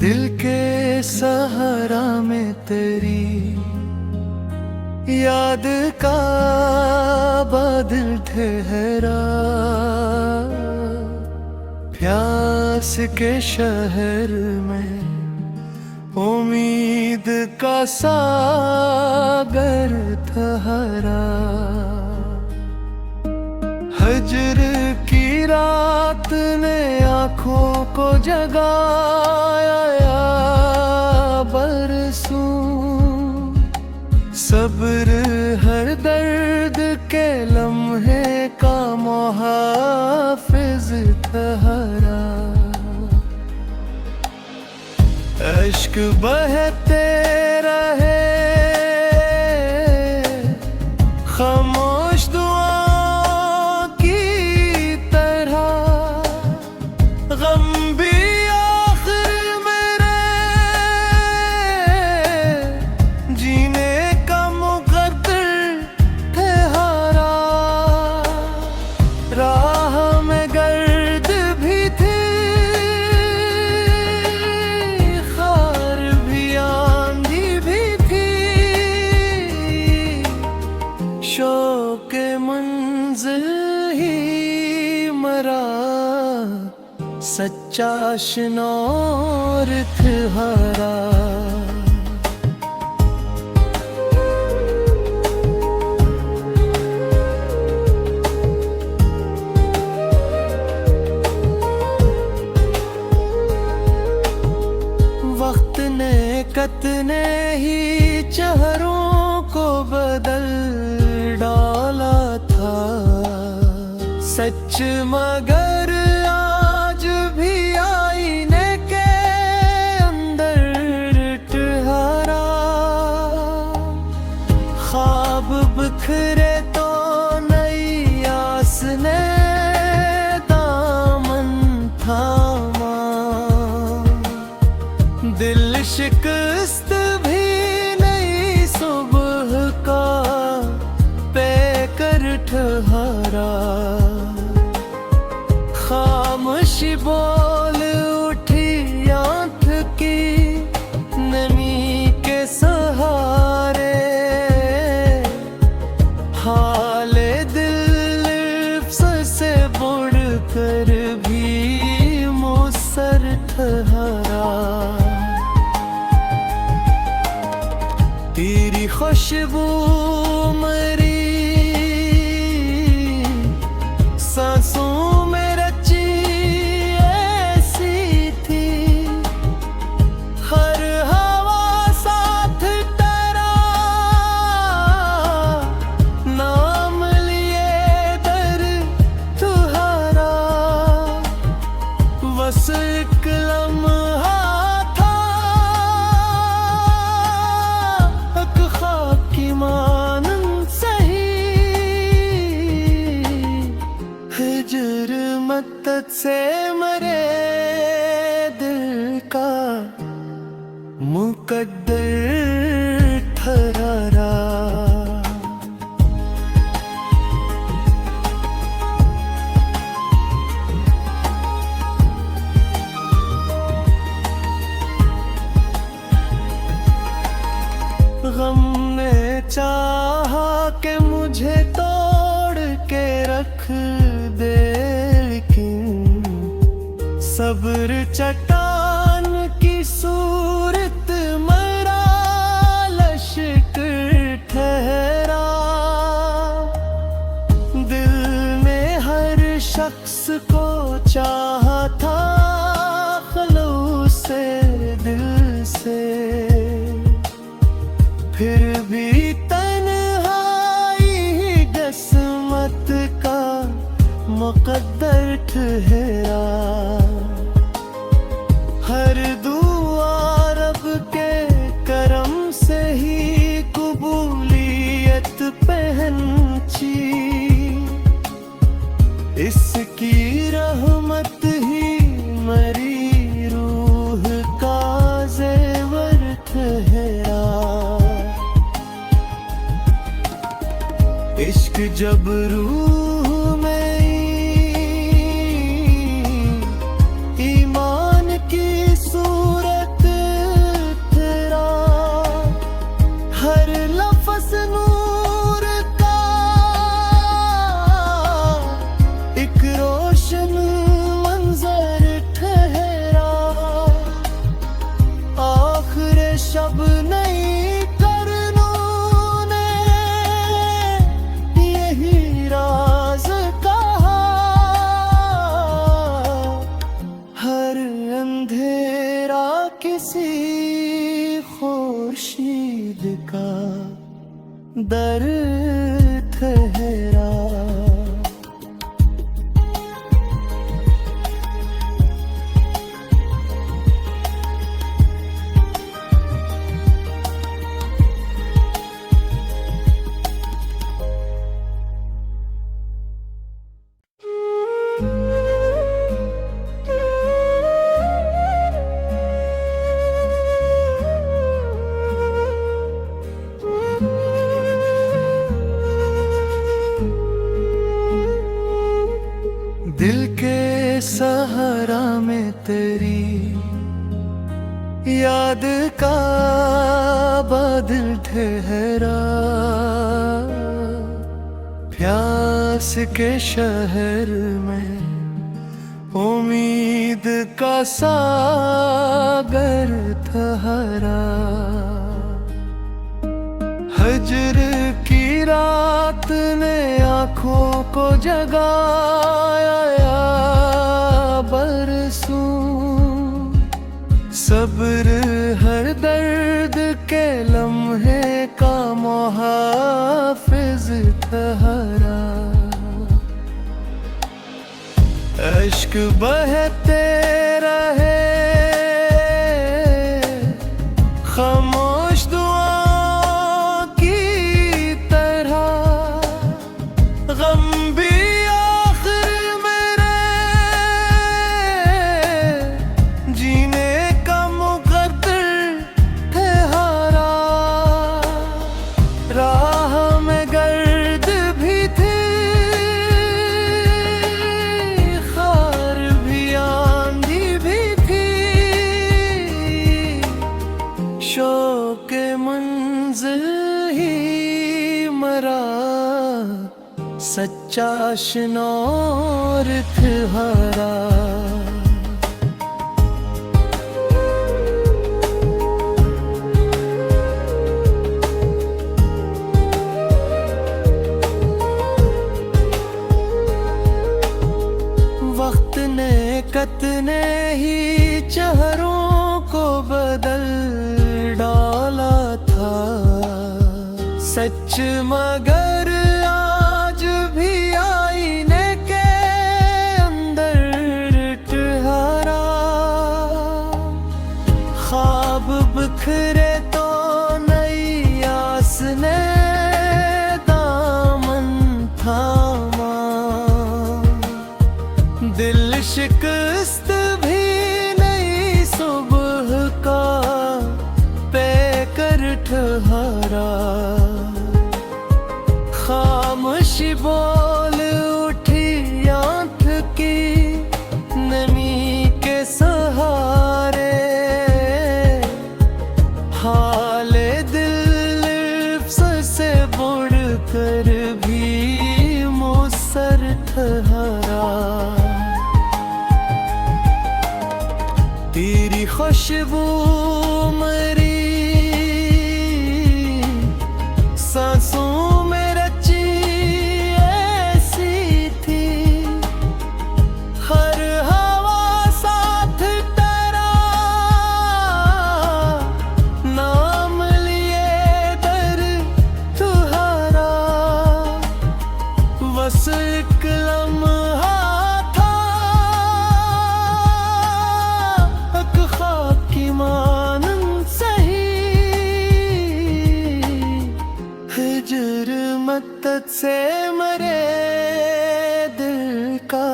दिल के सहारा में तेरी याद का बादल ठहरा, प्यास के शहर में उम्मीद का सागर ठहरा। हजर की रात ने आँखों को जगाया, बरसों सब्र हर दर्द के लम्हे का मुहाफिज ठहरा। अश्क बहते रहे खामोश दुआओं की तरह, गम भी आखिर मेरे जीने का मुकद्दर ठहरा। राह में गर्द भी थी, खार भी आंधी भी थी, शौक मंजिल ही मरा, सच्चा शनौर ठहरा। वक्त ने कितने ही चेहरों को बदल डाला था, सच मगर आज भी आईने के अंदर ठहरा। ख्वाब बिखरे तो नई आस ने दामन थामा, दिल शिकस्त भी नई सुबह का पैकर ठहरा। खामोशी बोल उठी आँख की नमी के सहारे, हाले दिल लिफ्ज़ से बुढ़ कर भी मुसर ठहरा। तेरी खुशबू मरी सांसों में रची ऐसी थी, हर हवा साथ तेरा नाम लिए दर तुहारा। बस एक लम्हा था, एक ख्वाब की मानन सही, हिजर मद्दत से मरे दिल का मुकद्दर ठहरा। गम ने चाहा कि मुझे तोड़ के रख दे, लेकिन सब्र चट्टान की सूरत मरा लश्कर ठहरा। दिल ने हर शख्स को चाहा था ख़ुलूस से दिल से, फिर भी तन्हाई ही किस्मत का मुकद्दर ठहरा। हर दुआ रब के करम से ही कबूलियत पहनची, इसकी रहमत ही मरी रूह का ज़ेवर ठहरा। इश्क जब रूह में ईमान की सूरत किसी खुर्शीद का दर ठहरा। दिल के सहारा में तेरी याद का बादल ठहरा। प्यास के शहर में उम्मीद का सागर ठहरा। हजर की रात ने आँखों को जगाया बरसों। सब्र हर दर्द के लम्हे का मुहाफिज ठहरा। अश्क बहते रहे खामोश दुआओं की तरह। गम भी आखिर मेरे जीने का मुकद्दर ठहरा। राह में गर्द भी थी, खार भी आंधी भी थी। शौक मंज़िल ही मरा, सच्चा शनौर ठहरा। वक्त ने कितने ही चेहरों को बदल डाला था सच, मगर आज भी आईने के अंदर ठहरा। ख्वाब बिखरे तो नई आस ने दामन थामा। दिल शिकस्त भी नई सुबह का पैकर ठहरा। खामोशी बोल उठी आँख की नमी के सहारे। हाले दिल से बुढ़ कर भी मुसर ठहरा। तेरी खुशबू मरी सांसों में रची ऐसी थी। हर हवा साथ तेरा नाम लिए दर तुहारा। बस एक लम्हा मानन सही। हिजर मद्दत से मरे दिल का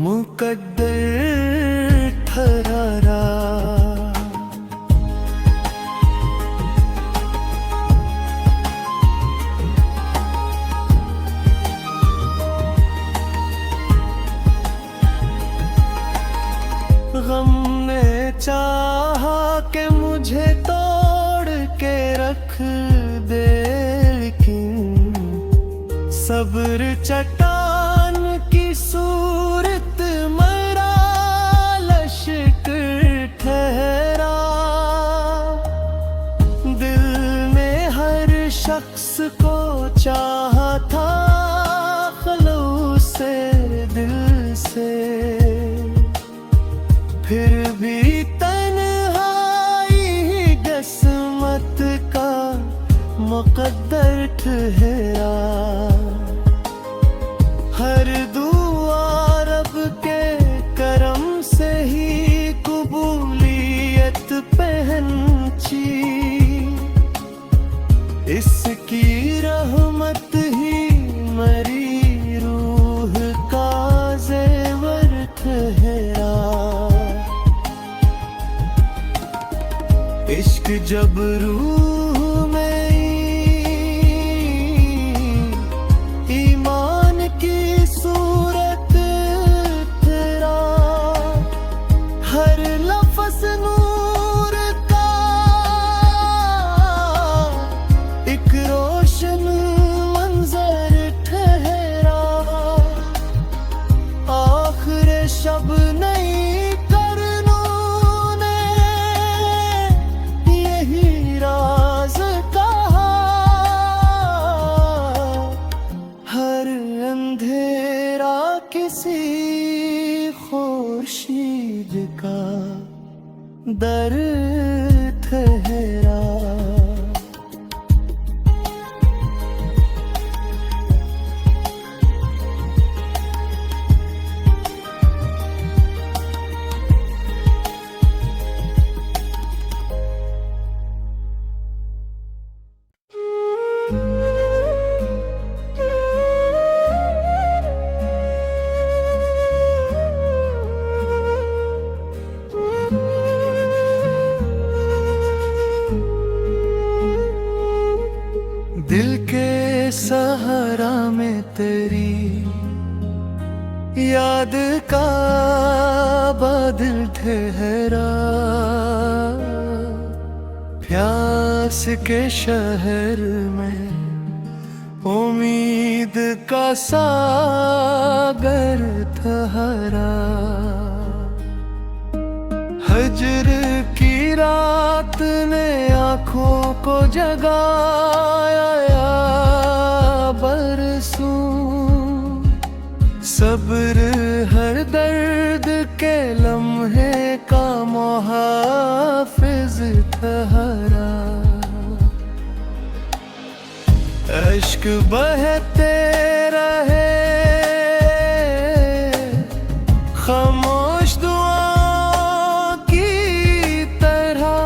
मुकद्दर ठहरा। गम ने चाहा कि मुझे तोड़ के रख दे, लेकिन सब्र चट्टान की सूरत मरा लश्कर ठहरा। दिल ने हर शख्स को चाहा था खलूस से दिल से। फिर भी तन मुक़द्दर ठहरा। हर दुआ रब के करम से ही कबूलियत पहनची। इसकी रहमत ही मरी रूह का ज़ेवर ठहरा। इश्क जब रूह में ईमान की सूरत तेरा। हर लफ्ज़ नूर का एक रोशन मंजर ठहरा। आखिर शब नहीं किसी खुर्शीद का दर ठहरा। दिल के सहारा में तेरी याद का बादल ठहरा। प्यास के शहर में उम्मीद का सागर ठहरा। हजर की रात ने आँखों को जगाया बरसों। सब्र हर दर्द के लम्हे का मुहाफिज ठहरा। अश्क बहते रहे खामोश दुआओं की तरह।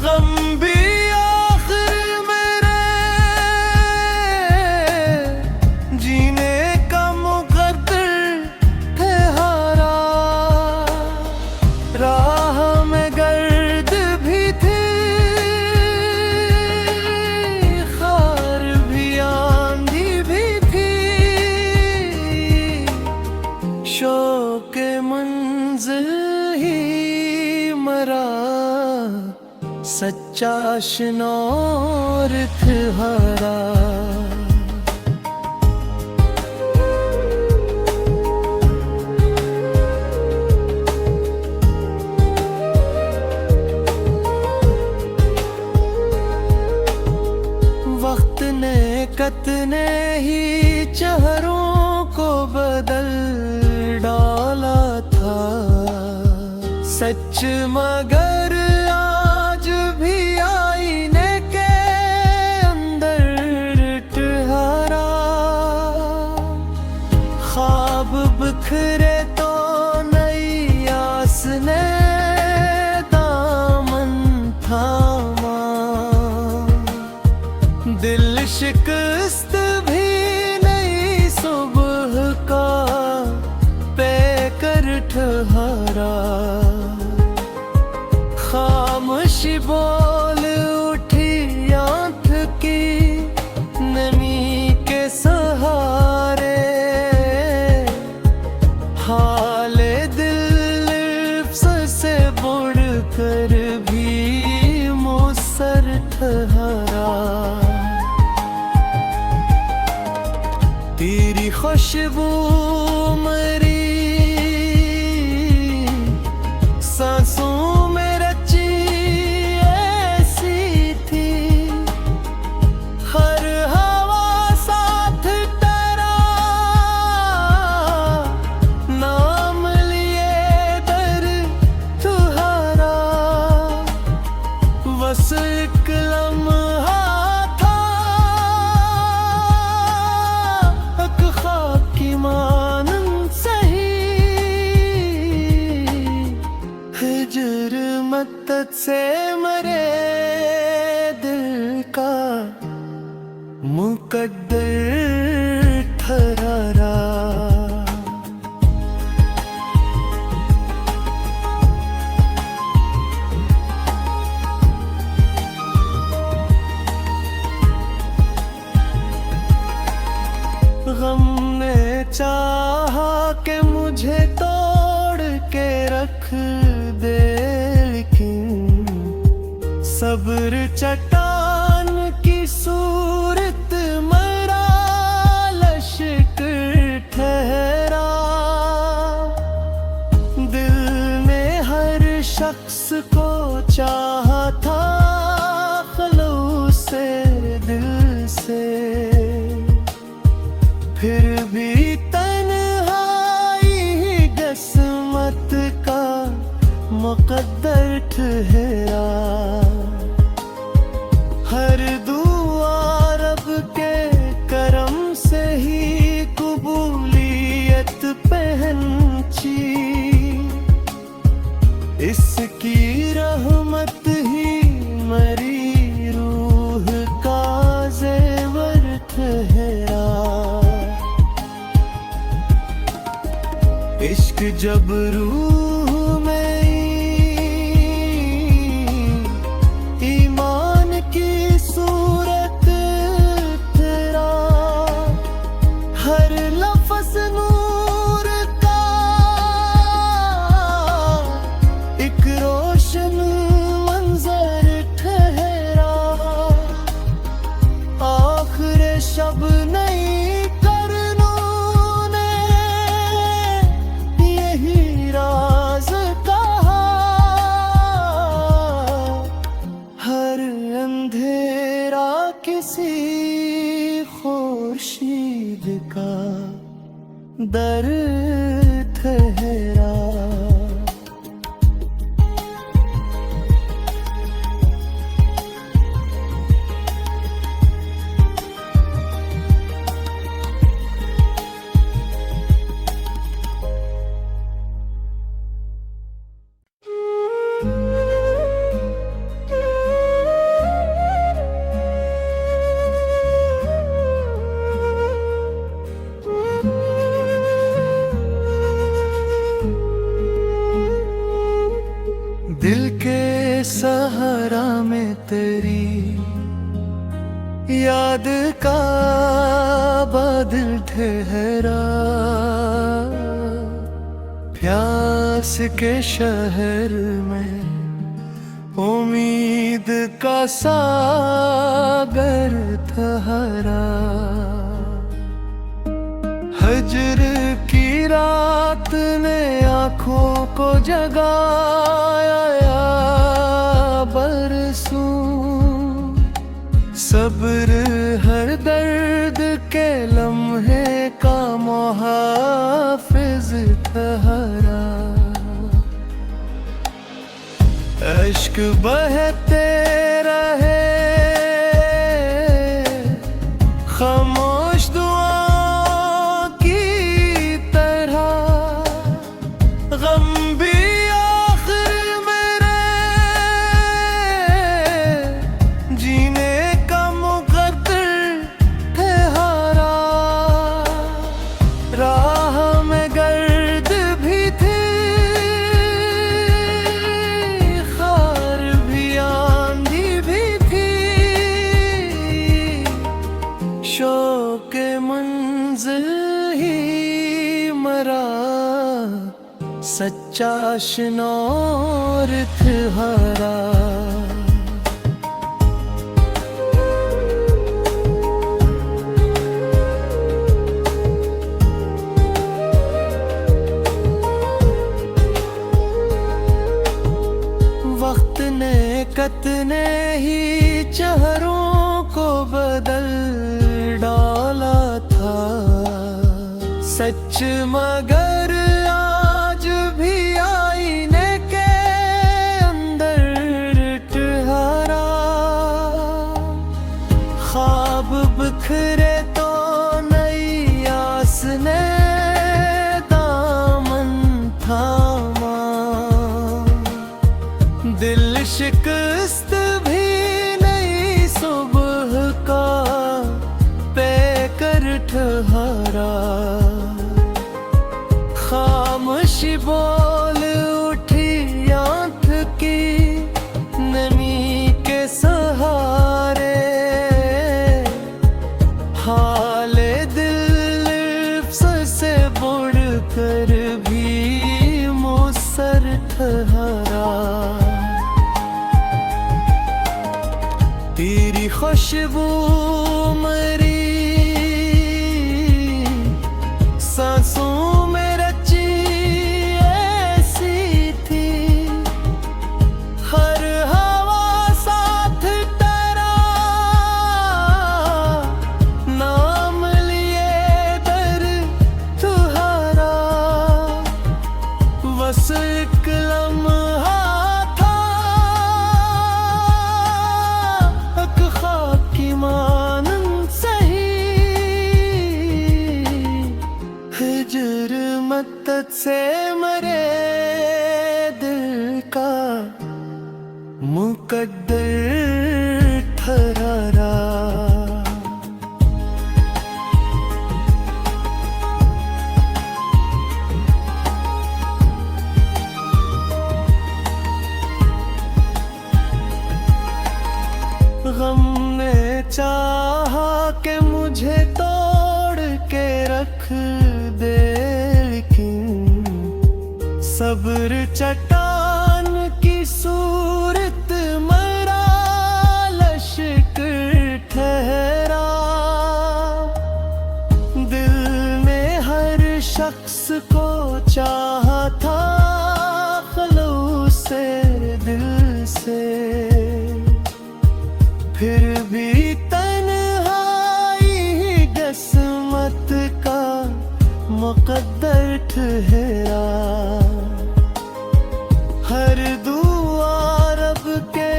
गम भी आखिर मेरे जीने का मुक़द्दर ठहरा। राह में गर्द भी थी, खार भी आंधी भी थी। शौक़ मंज़िल ही मरा, सच्चा शनौर ठहरा। वक्त ने कितने ही चेहरों को बदल डाला था। सच मगर आज भी आईने के अंदर ठहरा। ख्वाब बिखरे तो नई आस ने दामन थामा। दिल शिकस्त भी नई सुबह का पैकर ठहरा। खामोशी बोल उठी आँख की नमी के सहारे। हाले दिल से बुढ़ कर भी मुसर ठहरा। तेरी खुशबू मरी सांसों में रची ऐसी थी। हर हवा साथ तेरा नाम लिए दर तुम्हारा। बस एक लम्हा मद्दत से मरे दिल का मुकद्दर ठहरा। गम ने चाहा कि मुझे तोड़ के रख दे, लेकिन सब्र चट्टान की सूरत मरा लश्कर ठहरा। दिल ने हर शख्स को चाहा था खलूस से दिल से, फिर भी तन्हाई ही किस्मत का मुकद्दर ठहरा। हर दुआ रब के करम से ही कबूलियत पहनची, इसकी रहमत ही मरी रूह का ज़ेवर ठहरा। इश्क जब रूह में ईमान की सूरत तेरा, हर लफ्ज़ नूर का एक रोशन मंजर ठहरा। आखिर शब नहीं किसी खुर्शीद का दर ठहरा। दिल के सहारा में तेरी याद का बादल ठहरा। प्यास के शहर में उम्मीद का सागर ठहरा। हजर की रात ने आँखों को जगाया बरसों, सब्र हर दर्द के लम्हे का मुहाफिज ठहरा। अश्क बहते रहे खामोश दुआओं की तरह, गम भी आखिर मेरे जीने का मुकद्दर ठहरा। राह में गर्द भी थी, खार भी आंधी भी थी, शौक मंजिल ही मरा सच्चा शनौर ठहरा। वक्त ने कितने ही चेहरों को बदल डाला था सच, मगर आज भी आईने के अंदर ठहरा। ख्वाब बिखरे तो नई आस ने दामन थामा, दिल शिकस्त भी नई सुबह का पैकर ठहरा। खामोशी बोल उठी आँख की नमी के सहारे। हाले दिल से बढ़ कर भी मुसर ठहरा। तेरी खुशबू मरी सांसों में रची ऐसी थी। हर हवा साथ तेरा नाम लिए दर तुम्हारा। बस एक लम्हा था एक ख्वाब की मानन सही। हिजर मद्दत से मरे दिल का मुकद्दर ठहरा। गम ने चाहा कि मुझे तोड़ के रख दे, लेकिन सब्र चट्टान की सूरत मरा लश्कर ठहरा। दिल ने हर शख्स को चाहा था खलूस से दिल से। फिर भी तन्हाई ही किस्मत का मुकद्दर ठहरा। हर दुआ रब के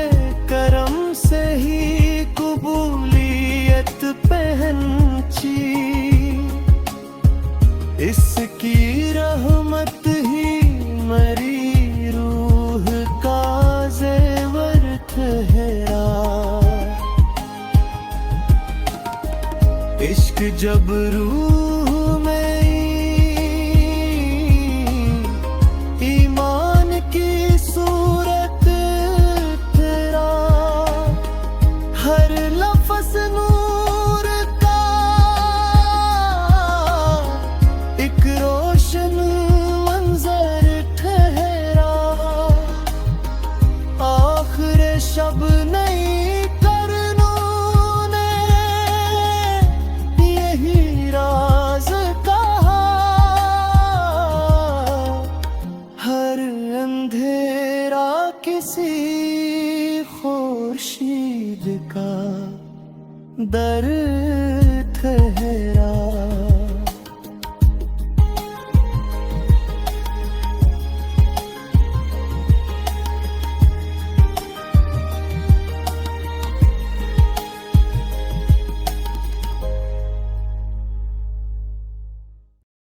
करम से ही कबूलियत पहनची। इसकी रहमत ही मरी रूह का ज़ेवर ठहरा। इश्क जब रूह में ईमान की सूरत तेरा। हर लफ्ज़ नूर का एक रोशन मंजर ठहरा। आखिर शब नहीं किसी खुर्शीद का दर ठहरा।